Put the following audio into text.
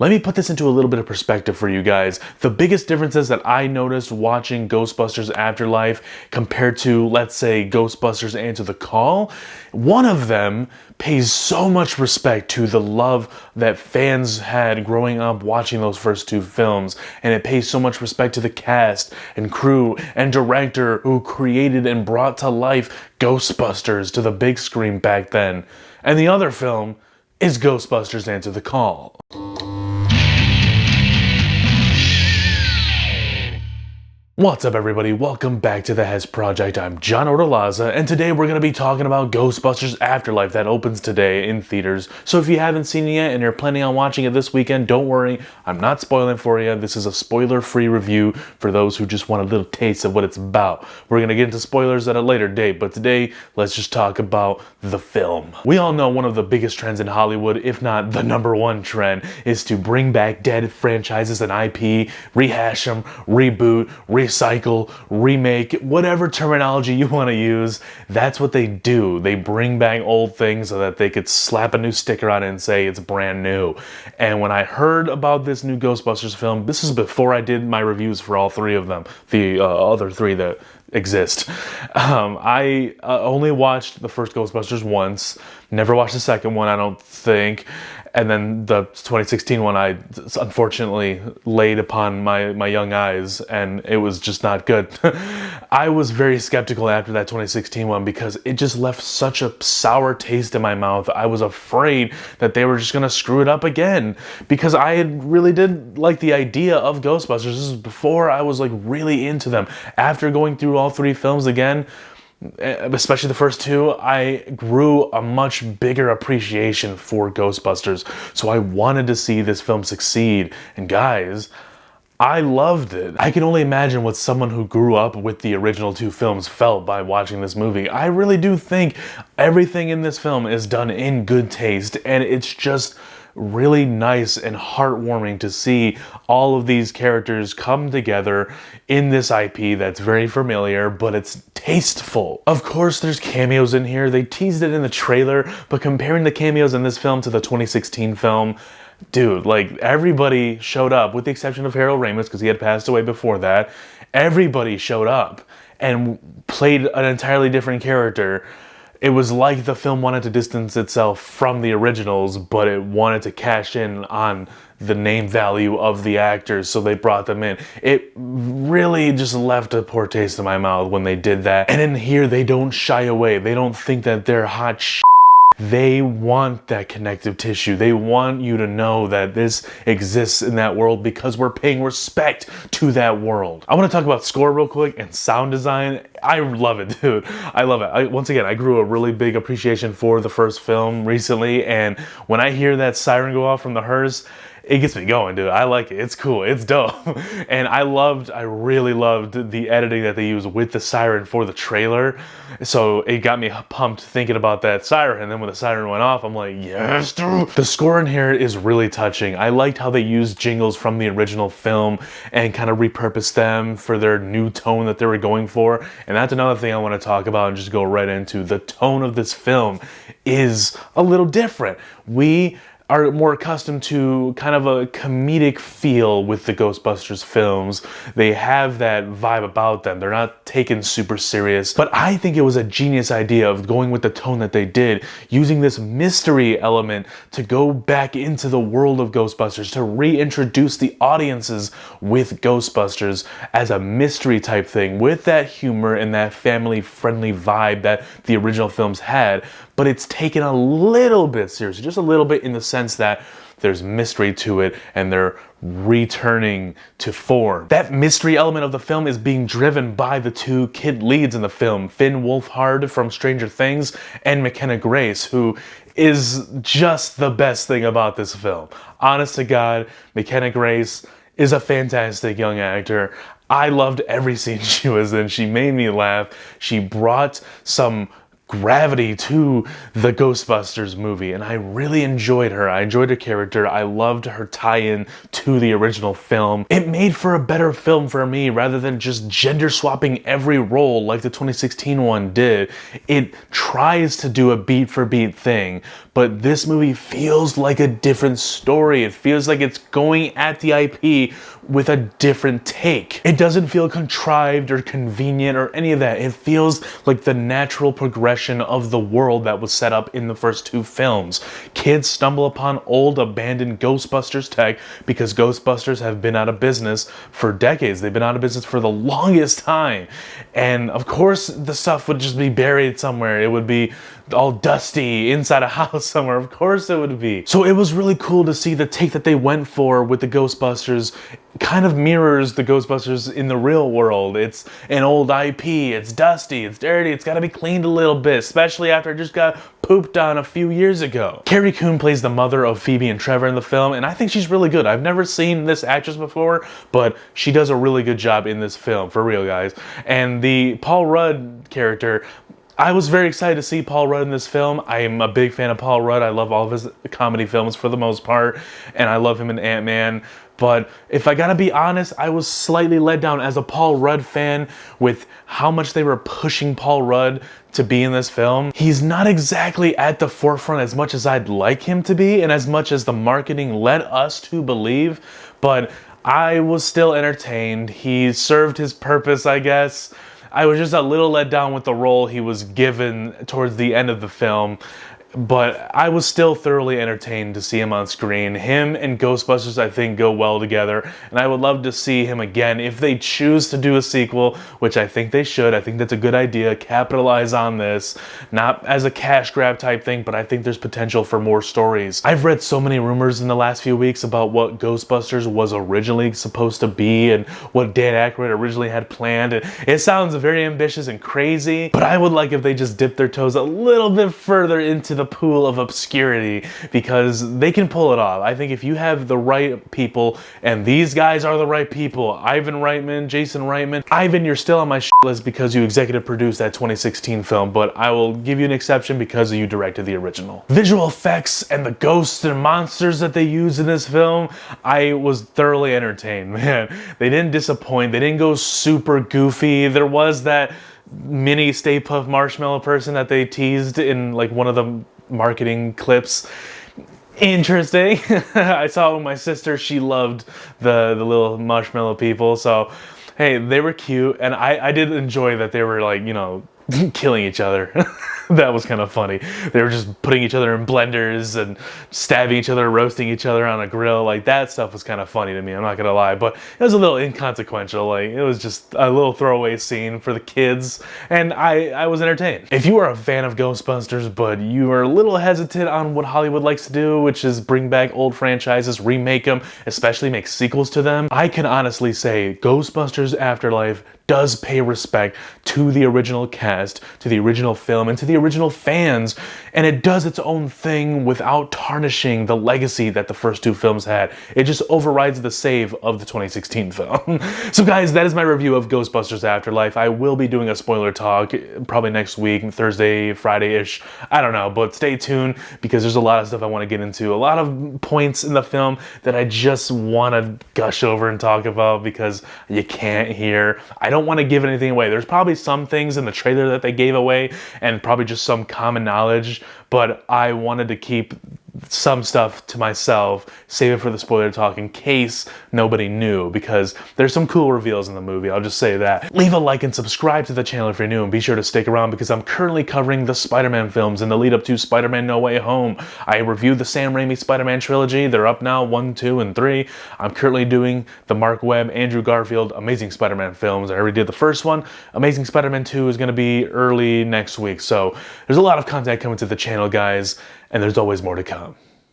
Let me put this into a little bit of perspective for you guys. The biggest differences that I noticed watching Ghostbusters Afterlife compared to, let's say, Ghostbusters Answer the Call, one of them pays so much respect to the love that fans had growing up watching those first two films, and it pays so much respect to the cast and crew and director who created and brought to life Ghostbusters to the big screen back then. And the other film is Ghostbusters Answer the Call. What's up, everybody? Welcome back to the Hes Project. I'm John Ordolaza, and today we're going to be talking about Ghostbusters Afterlife that opens today in theaters. So if you haven't seen it yet and you're planning on watching it this weekend, don't worry, I'm not spoiling for you. This is a spoiler-free review for those who just want a little taste of what it's about. We're going to get into spoilers at a later date, but today, let's just talk about the film. We all know one of the biggest trends in Hollywood, if not the #1 trend, is to bring back dead franchises and IP, rehash them, reboot, recycle, remake, whatever terminology you want to use. That's what they do. They bring back old things so that they could slap a new sticker on it and say it's brand new. And when I heard about this new Ghostbusters film, this is before I did my reviews for all three of them, the other three that exist. I only watched the first Ghostbusters once, never watched the second one, I don't think. And then the 2016 one, I unfortunately laid upon my young eyes, and it was just not good. I was very skeptical after that 2016 one because it just left such a sour taste in my mouth. I was afraid that they were just gonna screw it up again because I really did like the idea of Ghostbusters. This is before I was like really into them. After going through all three films again, especially the first two, I grew a much bigger appreciation for Ghostbusters. So I wanted to see this film succeed. And guys, I loved it. I can only imagine what someone who grew up with the original two films felt by watching this movie. I really do think everything in this film is done in good taste, and it's just really nice and heartwarming to see all of these characters come together in this IP that's very familiar, but it's tasteful. Of course, there's cameos in here. They teased it in the trailer, but comparing the cameos in this film to the 2016 film, dude, like everybody showed up, with the exception of Harold Ramis, because he had passed away before that. Everybody showed up and played an entirely different character. It was like the film wanted to distance itself from the originals, but it wanted to cash in on the name value of the actors, so they brought them in. It really just left a poor taste in my mouth when they did that. And in here, they don't shy away. They don't think that they're hot shit. They want that connective tissue. They want you to know that this exists in that world because we're paying respect to that world. I want to talk about score real quick and sound design. I love it, dude. I love it. Once again, I grew a really big appreciation for the first film recently, and when I hear that siren go off from the hearse, it gets me going, dude. I like it. It's cool. It's dope. And I really loved the editing that they used with the siren for the trailer. So it got me pumped thinking about that siren. And then when the siren went off, I'm like, yes, dude. The score in here is really touching. I liked how they used jingles from the original film and kind of repurposed them for their new tone that they were going for. And that's another thing I want to talk about and just go right into. The tone of this film is a little different. We are more accustomed to kind of a comedic feel with the Ghostbusters films. They have that vibe about them. They're not taken super serious. But I think it was a genius idea of going with the tone that they did, using this mystery element to go back into the world of Ghostbusters, to reintroduce the audiences with Ghostbusters as a mystery type thing, with that humor and that family-friendly vibe that the original films had. But it's taken a little bit seriously, just a little bit, in the sense that there's mystery to it and they're returning to form. That mystery element of the film is being driven by the two kid leads in the film, Finn Wolfhard from Stranger Things and McKenna Grace, who is just the best thing about this film. Honest to God, McKenna Grace is a fantastic young actor. I loved every scene she was in. She made me laugh. She brought some gravity to the Ghostbusters movie, and I really enjoyed her. I enjoyed her character. I loved her tie-in to the original film. It made for a better film for me rather than just gender swapping every role like the 2016 one did. It tries to do a beat for beat thing, but this movie feels like a different story. It feels like it's going at the IP with a different take. It doesn't feel contrived or convenient or any of that. It feels like the natural progression of the world that was set up in the first two films. Kids stumble upon old abandoned Ghostbusters tech because Ghostbusters have been out of business for decades. They've been out of business for the longest time. And of course the stuff would just be buried somewhere. It would be all dusty inside a house somewhere. Of course it would be. So it was really cool to see the take that they went for with the Ghostbusters kind of mirrors the Ghostbusters in the real world. It's an old IP, it's dusty, it's dirty, it's gotta be cleaned a little bit, especially after it just got pooped on a few years ago. Carrie Coon plays the mother of Phoebe and Trevor in the film, and I think she's really good. I've never seen this actress before, but she does a really good job in this film, for real, guys. And the Paul Rudd character, I was very excited to see Paul Rudd in this film. I am a big fan of Paul Rudd. I love all of his comedy films for the most part, and I love him in Ant-Man. But if I gotta be honest, I was slightly let down as a Paul Rudd fan with how much they were pushing Paul Rudd to be in this film. He's not exactly at the forefront as much as I'd like him to be and as much as the marketing led us to believe, but I was still entertained. He served his purpose, I guess. I was just a little let down with the role he was given towards the end of the film, but I was still thoroughly entertained to see him on screen. Him and Ghostbusters, I think, go well together, and I would love to see him again if they choose to do a sequel, which I think they should. I think that's a good idea. Capitalize on this, not as a cash grab type thing, but I think there's potential for more stories. I've read so many rumors in the last few weeks about what Ghostbusters was originally supposed to be and what Dan Aykroyd originally had planned, and it sounds very ambitious and crazy, but I would like if they just dipped their toes a little bit further into the pool of obscurity, because they can pull it off. I think if you have the right people, and these guys are the right people, Ivan Reitman, Jason Reitman. Ivan, you're still on my list because you executive produced that 2016 film, but I will give you an exception because you directed the original. Visual effects and the ghosts and monsters that they use in this film, I was thoroughly entertained, man. They didn't disappoint. They didn't go super goofy. There was that mini Stay Puft Marshmallow person that they teased in like one of the marketing clips. Interesting. I saw it with my sister. She loved the little marshmallow people. So, hey, they were cute. And I did enjoy that they were like, you know, killing each other. That was kind of funny. They were just putting each other in blenders and stabbing each other, roasting each other on a grill. Like, that stuff was kind of funny to me, I'm not gonna lie, but it was a little inconsequential. Like, it was just a little throwaway scene for the kids, and I was entertained. If you are a fan of Ghostbusters, but you are a little hesitant on what Hollywood likes to do, which is bring back old franchises, remake them, especially make sequels to them, I can honestly say Ghostbusters Afterlife does pay respect to the original cast, to the original film, and to the original fans, and it does its own thing without tarnishing the legacy that the first two films had. It just overrides the save of the 2016 film. So guys, that is my review of Ghostbusters Afterlife. I will be doing a spoiler talk probably next week, Thursday, Friday-ish, I don't know, but stay tuned because there's a lot of stuff I want to get into, a lot of points in the film that I just want to gush over and talk about because you can't hear. I don't want to give anything away. There's probably some things in the trailer that they gave away and probably just some common knowledge, but I wanted to keep some stuff to myself, save it for the spoiler talk in case nobody knew, because there's some cool reveals in the movie, I'll just say that. Leave a like and subscribe to the channel if you're new, and be sure to stick around because I'm currently covering the Spider-Man films in the lead up to Spider-Man No Way Home. I reviewed the Sam Raimi Spider-Man trilogy. They're up now, 1, 2, and 3. I'm currently doing the Mark Webb, Andrew Garfield Amazing Spider-Man films. I already did the first one. Amazing Spider-Man 2 is going to be early next week, so there's a lot of content coming to the channel, guys, and there's always more to come.